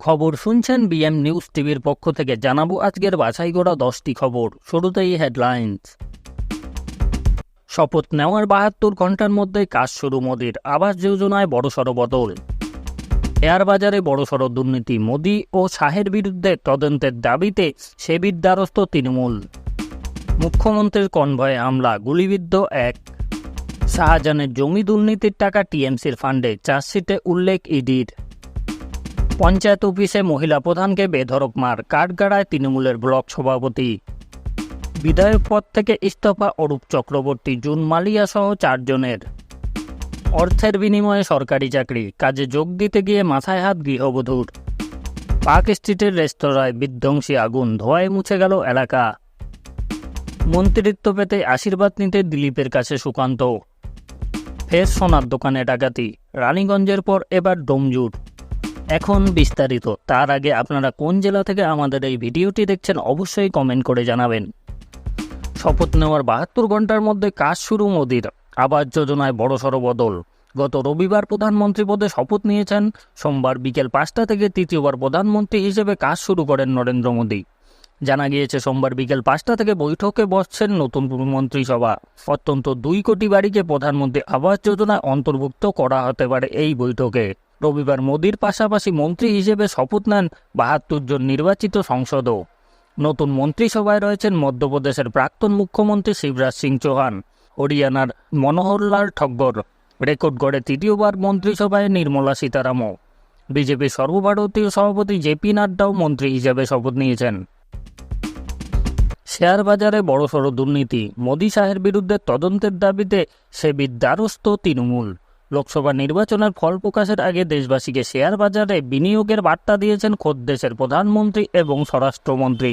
খবর শুনছেন BM news টিভির পক্ষ থেকে। জানাবো আজকের বাছাই করা 10টি খবর। শুরুতেই হেডলাইন্স। শপথ নেওয়ার 72 ঘন্টার মধ্যে কাজ শুরু মোদির। আবাস যোজনায় বড়সড় বদল। শেয়ার বাজারে বড়সড় দুর্নীতি। মোদি ও শাহের বিরুদ্ধে তদন্তের দাবিতে সেবির দ্বারস্থ তৃণমূল। মুখ্যমন্ত্রীর কনভয়ে হামলা, গুলিবিদ্ধ এক। শাহজাহানের জমি দুর্নীতির টাকা টিএমসির ফান্ডে, চার্জশিটে উল্লেখ ইডির। পঞ্চায়েত অফিসে মহিলা প্রধানকে বেধড়ক মার, কাঠগড়ায় তৃণমূলের ব্লক সভাপতি। বিধায়ক পদ থেকে ইস্তফা অরূপ চক্রবর্তী, জুন মালিয়া সহ 4 জনের। অর্থের বিনিময়ে সরকারি চাকরি, কাজে যোগ দিতে গিয়ে মাথায় হাত গৃহবধূর। পার্ক স্ট্রিটের রেস্তোরাঁয় বিধ্বংসী আগুন, ধোঁয়ায় মুছে গেল এলাকা। মন্ত্রিত্ব পেতে আশীর্বাদ নিতে দিলীপের কাছে সুকান্ত। ফের সোনার দোকানে ডাকাতি, রানীগঞ্জের পর এবার ডোমজুর। এখন বিস্তারিত। তার আগে আপনারা কোন জেলা থেকে আমাদের এই ভিডিওটি দেখছেন অবশ্যই কমেন্ট করে জানাবেন। শপথ নেওয়ার 72 ঘন্টার মধ্যে কাজ শুরু মোদির। আবাস যোজনায় বড়সড় বদল। গত রবিবার প্রধানমন্ত্রী পদে শপথ নিয়েছেন। সোমবার বিকেল 5টা থেকে তৃতীয়বার প্রধানমন্ত্রী হিসেবে কাজ শুরু করেন নরেন্দ্র মোদি। জানা গিয়েছে সোমবার বিকেল 5টা থেকে বৈঠকে বসছেন নতুন মন্ত্রিসভা। অত্যন্ত 2 কোটি বাড়িকে প্রধানমন্ত্রী আবাস যোজনায় অন্তর্ভুক্ত করা হতে পারে এই বৈঠকে। রবিবার মোদির পাশাপাশি মন্ত্রী হিসেবে শপথ নেন 72 জন নির্বাচিত সংসদও। নতুন মন্ত্রিসভায় রয়েছেন মধ্যপ্রদেশের প্রাক্তন মুখ্যমন্ত্রী শিবরাজ সিং চৌহান, হরিয়ানার মনোহরলাল ঠগ্গর। রেকর্ড গড়ে তৃতীয়বার মন্ত্রিসভায় নির্মলা সীতারামন। বিজেপির সর্বভারতীয় সভাপতি জেপি নাড্ডাও মন্ত্রী হিসেবে শপথ নিয়েছেন। শেয়ার বাজারে বড়সড় দুর্নীতি। মোদি শাহের বিরুদ্ধে তদন্তের দাবিতে সেবির দ্বারস্থ তৃণমূল। লোকসভা নির্বাচনের ফল প্রকাশের আগে দেশবাসীকে শেয়ার বাজারে বিনিয়োগের বার্তা দিয়েছেন খোদ দেশের প্রধানমন্ত্রী এবং স্বরাষ্ট্রমন্ত্রী,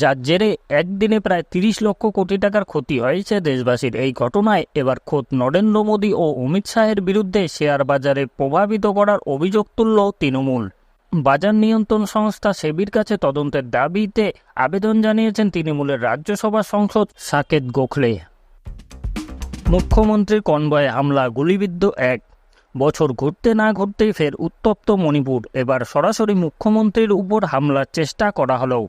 যার জেরে একদিনে প্রায় 30 লক্ষ কোটি টাকার ক্ষতি হয়েছে দেশবাসীর। এই ঘটনায় এবার খোদ নরেন্দ্র মোদি ও অমিত শাহের বিরুদ্ধে শেয়ার বাজারে প্রভাবিত করার অভিযোগ তুলল তৃণমূল। বাজার নিয়ন্ত্রণ সংস্থা সেবির কাছে তদন্তের দাবিতে আবেদন জানিয়েছেন তৃণমূলের রাজ্যসভা সাংসদ সাকেত গোখলে। মুখ্যমন্ত্রীর কনভয়ে হামলা, গুলিবিদ্ধ এক। বছর ঘুরতে না ঘুরতেই ফের উত্তপ্ত মণিপুর। এবার সরাসরি মুখ্যমন্ত্রীর উপর হামলার চেষ্টা করা হলো।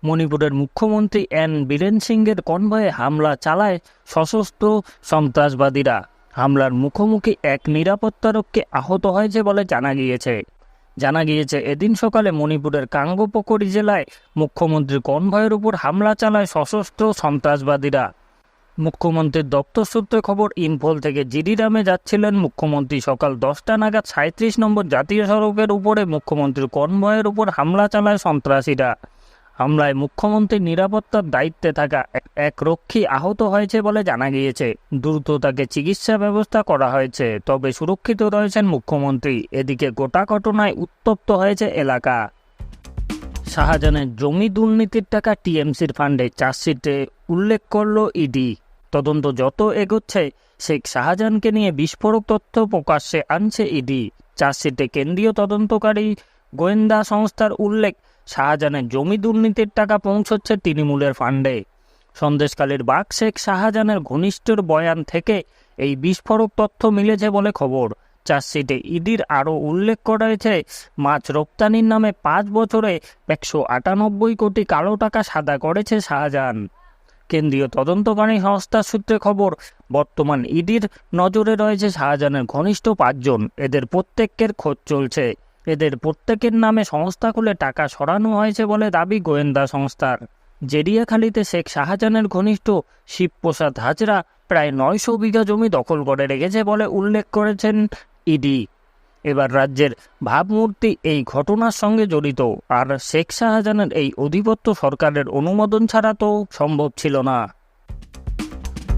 মণিপুরের মুখ্যমন্ত্রী এন বীরেন সিংয়ের কনভয়ে হামলা চালায় সশস্ত্র সন্ত্রাসবাদীরা। হামলার মুখোমুখি এক নিরাপত্তারক্ষী আহত হয়েছে বলে জানা গিয়েছে এদিন সকালে মণিপুরের কাঙ্গপকরি জেলায় মুখ্যমন্ত্রীর কনভয়ের উপর হামলা চালায় সশস্ত্র সন্ত্রাসবাদীরা। মুখ্যমন্ত্রীর দপ্তর সূত্রে খবর, ইম্ফল থেকে জিরিরামে যাচ্ছিলেন মুখ্যমন্ত্রী। সকাল 10টা নাগাদ 37 নম্বর জাতীয় সড়কের উপরে মুখ্যমন্ত্রীর কনভয়ের উপর হামলা চালায় সন্ত্রাসীরা। হামলায় মুখ্যমন্ত্রীর নিরাপত্তার দায়িত্বে থাকা এক রক্ষী আহত হয়েছে বলে জানা গিয়েছে। দ্রুত তাকে চিকিৎসা ব্যবস্থা করা হয়েছে, তবে সুরক্ষিত রয়েছেন মুখ্যমন্ত্রী। এদিকে গোটা ঘটনায় উত্তপ্ত হয়েছে এলাকা। শাহজাহানের জমি দুর্নীতির টাকা টিএমসির ফান্ডে, চার্জশিটে উল্লেখ করল ইডি। তদন্ত যত এগোচ্ছে শেখ শাহজাহানকে নিয়ে বিস্ফোরক তথ্য প্রকাশ্যে আনছে ইডি। চার্জশিটে কেন্দ্রীয় তদন্তকারী গোয়েন্দা সংস্থার উল্লেখ, শাহজাহানের জমি দুর্নীতির টাকা পৌঁছচ্ছে তৃণমূলের ফান্ডে। সন্দেশখালীর বাঘ শেখ শাহজাহানের ঘনিষ্ঠর বয়ান থেকে এই বিস্ফোরক তথ্য মিলেছে বলে খবর। চার্জশিটে ইডির আরও উল্লেখ করা হয়েছে, মাছ রপ্তানির নামে 5 বছরে 198 কোটি কালো টাকা সাদা করেছে শাহজাহান। কেন্দ্রীয় তদন্তকারী সংস্থার সূত্রে খবর, বর্তমান ইডির নজরে রয়েছে শাহজাহানের ঘনিষ্ঠ 5 জন। এদের প্রত্যেকের খোঁজ চলছে। এদের প্রত্যেকের নামে সংস্থা খুলে টাকা সরানো হয়েছে বলে দাবি গোয়েন্দা সংস্থার। জেরিয়াখালীতে শেখ শাহজাহানের ঘনিষ্ঠ শিবপ্রসাদ হাজরা প্রায় 900 বিঘা জমি দখল করে রেখেছে বলে উল্লেখ করেছেন ইডি। এবার রাজ্যের ভাবমূর্তি এই ঘটনার সঙ্গে জড়িত। আর শেখ শাহজাহানের এই আধিপত্য সরকারের অনুমোদন ছাড়া তো সম্ভব ছিল না।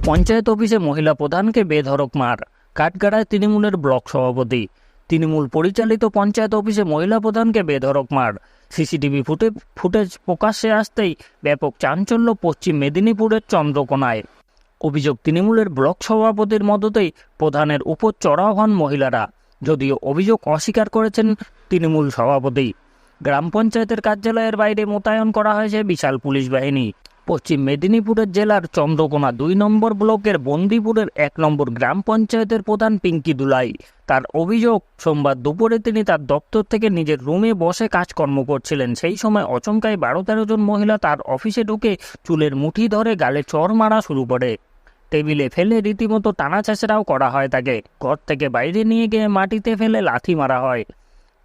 পঞ্চায়েত অফিসে মহিলা প্রধানকে বেধড়ক মার, কাঠগড়ায় তৃণমূলের ব্লক সভাপতি। তৃণমূল পরিচালিত পঞ্চায়েত অফিসে মহিলা প্রধানকে বেধড়ক মার। সিসিটিভি ফুটেজ প্রকাশ্যে আসতেই ব্যাপক চাঞ্চল্য পশ্চিম মেদিনীপুরের চন্দ্রকোনায়। অভিযোগ, তৃণমূলের ব্লক সভাপতির মদতেই প্রধানের উপর চড়াও হন মহিলারা। যদিও অভিযোগ অস্বীকার করেছেন তৃণমূল সভাপতি। গ্রাম পঞ্চায়েতের কার্যালয়ের বাইরে মোতায়েন করা হয়েছে বিশাল পুলিশ বাহিনী। পশ্চিম মেদিনীপুরের জেলার চন্দ্রকোনা 2 নম্বর ব্লকের বন্দিপুরের 1 নম্বর গ্রাম পঞ্চায়েতের প্রধান পিঙ্কি দুলাই। তার অভিযোগ, সোমবার দুপুরে তিনি তার দপ্তর থেকে নিজের রুমে বসে কাজকর্ম করছিলেন। সেই সময় অচমকায় 12-13 জন মহিলা তার অফিসে ঢুকে চুলের মুঠি ধরে গালে চড় মারা শুরু করে। টেবিলে ফেলে রীতিমতো টানা ছেঁচড়াও করা হয় তাকে। ঘর থেকে বাইরে নিয়ে গিয়ে মাটিতে ফেলে লাথি মারা হয়।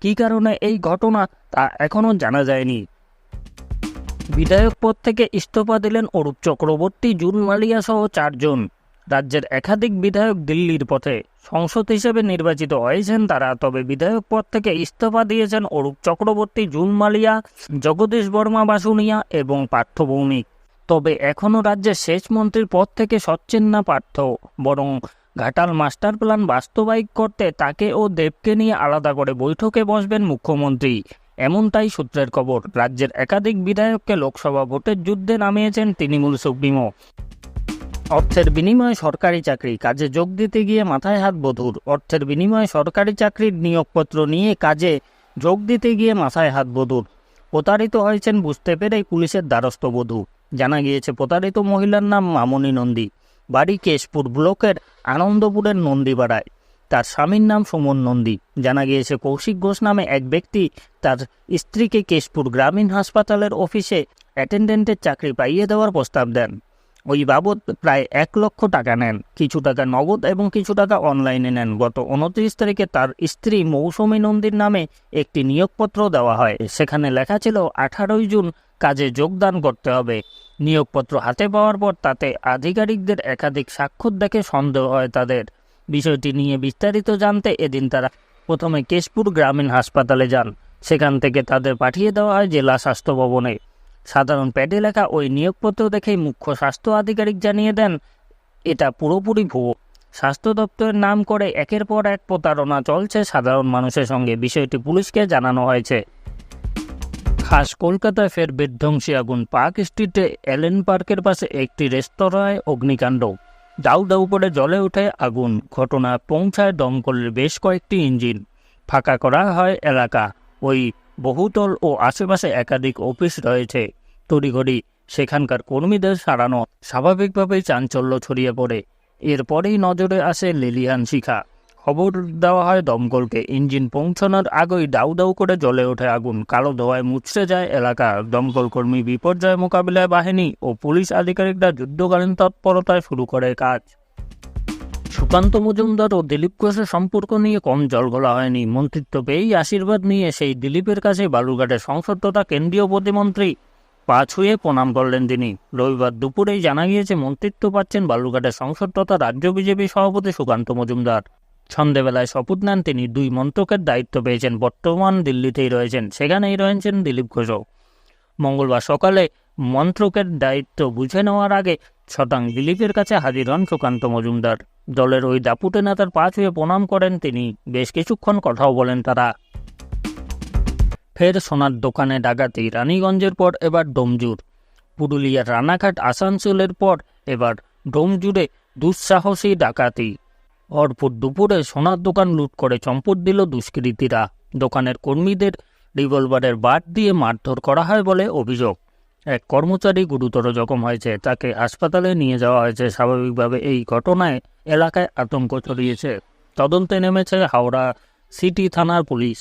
কী কারণে এই ঘটনা তা এখনও জানা যায়নি। বিধায়ক পদ থেকে ইস্তফা দিলেন অরূপ চক্রবর্তী, জুন মালিয়া সহ 4 জন। রাজ্যের একাধিক বিধায়ক দিল্লির পথে। সংসদ হিসেবে নির্বাচিত হয়েছেন তারা, তবে বিধায়ক পদ থেকে ইস্তফা দিয়েছেন অরূপ চক্রবর্তী, জুন মালিয়া, জগদীশ বর্মা বাসুনিয়া এবং পার্থ ভৌমিক। তবে এখনও রাজ্যের সেচ মন্ত্রীর পদ থেকে সচ্ছেন না পার্থ, বরং ঘাটাল মাস্টার প্ল্যান বাস্তবায়িত করতে তাকে ও দেবকে নিয়ে আলাদা করে বৈঠকে বসবেন মুখ্যমন্ত্রী, এমনটাই সূত্রের খবর। রাজ্যের একাধিক বিধায়ককে লোকসভা ভোটের যুদ্ধে নামিয়েছেন তৃণমূল সুপ্রিমো। অর্থের বিনিময়ে সরকারি চাকরি, কাজে যোগ দিতে গিয়ে মাথায় হাত বধূর। অর্থের বিনিময়ে সরকারি চাকরির নিয়োগপত্র নিয়ে কাজে যোগ দিতে গিয়ে মাথায় হাত বধূর। প্রতারিত হয়েছেন বুঝতে পেরেই পুলিশের দ্বারস্থ বধূ। জানা গিয়েছে প্রতারিত মহিলার নাম মামনি নন্দী, বাড়ি কেশপুর ব্লকের আনন্দপুরের নন্দীপাড়ায়। তার স্বামীর নাম সুমন নন্দী। জানা গিয়েছে কৌশিক ঘোষ নামে এক ব্যক্তি তার স্ত্রীকে কেশপুর গ্রামীণ হাসপাতালের অফিসে অ্যাটেন্ডেন্টের চাকরি পাইয়ে দেওয়ার প্রস্তাব দেন। ওই বাবদ প্রায় 1 লক্ষ টাকা নেন। কিছু টাকা নগদ এবং কিছু টাকা অনলাইনে নেন। গত 29 তারিখে তার স্ত্রী মৌসুমী নন্দীর নামে একটি নিয়োগপত্র দেওয়া হয়। সেখানে লেখা ছিল 18 জুন কাজে যোগদান করতে হবে। নিয়োগপত্র হাতে পাওয়ার পর তাতে আধিকারিকদের একাধিক স্বাক্ষর দেখে সন্দেহ হয় তাদের। বিষয়টি নিয়ে বিস্তারিত জানতে এদিন তারা প্রথমে কেশপুর গ্রামীণ হাসপাতালে যান। সেখান থেকে তাদের পাঠিয়ে দেওয়া হয় জেলা স্বাস্থ্য ভবনে। সাধারণ প্যাডে লেখা ওই নিয়োগপত্র দেখেই মুখ্য স্বাস্থ্য আধিকারিক জানিয়ে দেন এটা পুরোপুরি ভুয়ো। স্বাস্থ্য দপ্তরের নাম করে একের পর এক প্রতারণা চলছে সাধারণ মানুষের সঙ্গে। বিষয়টি পুলিশকে জানানো হয়েছে। খাস কলকাতায় ফের বিধ্বংসী আগুন। পার্ক স্ট্রিটে এলেন পার্কের পাশে একটি রেস্তোরাঁয় অগ্নিকাণ্ড। দাউ দাউ করে জ্বলে ওঠে আগুন। ঘটনা পৌঁছায় দমকলের বেশ কয়েকটি ইঞ্জিন। ফাঁকা করা হয় এলাকা। ওই বহুতল ও আশেপাশে একাধিক অফিস রয়েছে। তড়িঘড়ি সেখানকার কর্মীদের সারানো। স্বাভাবিকভাবেই চাঞ্চল্য ছড়িয়ে পড়ে। এরপরেই নজরে আসে লিলিয়ান শিখা। খবর দেওয়া হয় দমকলকে। ইঞ্জিন পৌঁছানোর আগেই দাউ দাউ করে জ্বলে ওঠে আগুন। কালো ধোঁয়ায় মুছড়ে যায় এলাকা। দমকল কর্মী, বিপর্যয় মোকাবিলায় বাহিনী ও পুলিশ আধিকারিকরা যুদ্ধকালীন তৎপরতায় শুরু করে কাজ। সুকান্ত মজুমদার ও দিলীপ ঘোষের সম্পর্ক নিয়ে কম জলঘোলা হয়নি। মন্ত্রিত্ব পেয়েই আশীর্বাদ নিয়ে সেই দিলীপের কাছে বালুরঘাটের সংসদ তথা কেন্দ্রীয় প্রতিমন্ত্রী পা ছুঁয়ে প্রণাম করলেন তিনি। রবিবার দুপুরেই জানা গিয়েছে মন্ত্রিত্ব পাচ্ছেন বালুরঘাটের সংসদ তথা রাজ্য বিজেপি সভাপতি সুকান্ত মজুমদার। সন্ধেবেলায় শপথ নেন তিনি। 2 মন্ত্রকের দায়িত্ব পেয়েছেন। বর্তমান দিল্লিতেই রয়েছেন। সেখানেই রয়েছেন দিলীপ ঘোষও। মঙ্গলবার সকালে মন্ত্রকের দায়িত্ব বুঝে নেওয়ার আগে ছটাং দিলীপের কাছে হাজির হন সুকান্ত মজুমদার। দলের ওই দাপুটে নেতার পা ছুঁয়ে প্রণাম করেন তিনি। বেশ কিছুক্ষণ কথাও বলেন তারা। ফের সোনার দোকানে ডাকাতি। রানীগঞ্জের পর এবার ডোমজুর। পুরুলিয়ার রানাঘাট, আসানসোলের পর এবার ডোমজুরে দুঃসাহসী ডাকাতি। ভরপুর দুপুরে সোনার দোকান লুট করে চম্পট দিল দুষ্কৃতীরা। দোকানের কর্মীদের রিভলভারের বাট দিয়ে মারধর করা হয় বলে অভিযোগ। এক কর্মচারী গুরুতর জখম হয়েছে। তাকে হাসপাতালে নিয়ে যাওয়া হয়েছে। স্বাভাবিকভাবে এই ঘটনায় এলাকায় আতঙ্ক ছড়িয়েছে। তদন্তে নেমেছে হাওড়া সিটি থানার পুলিশ।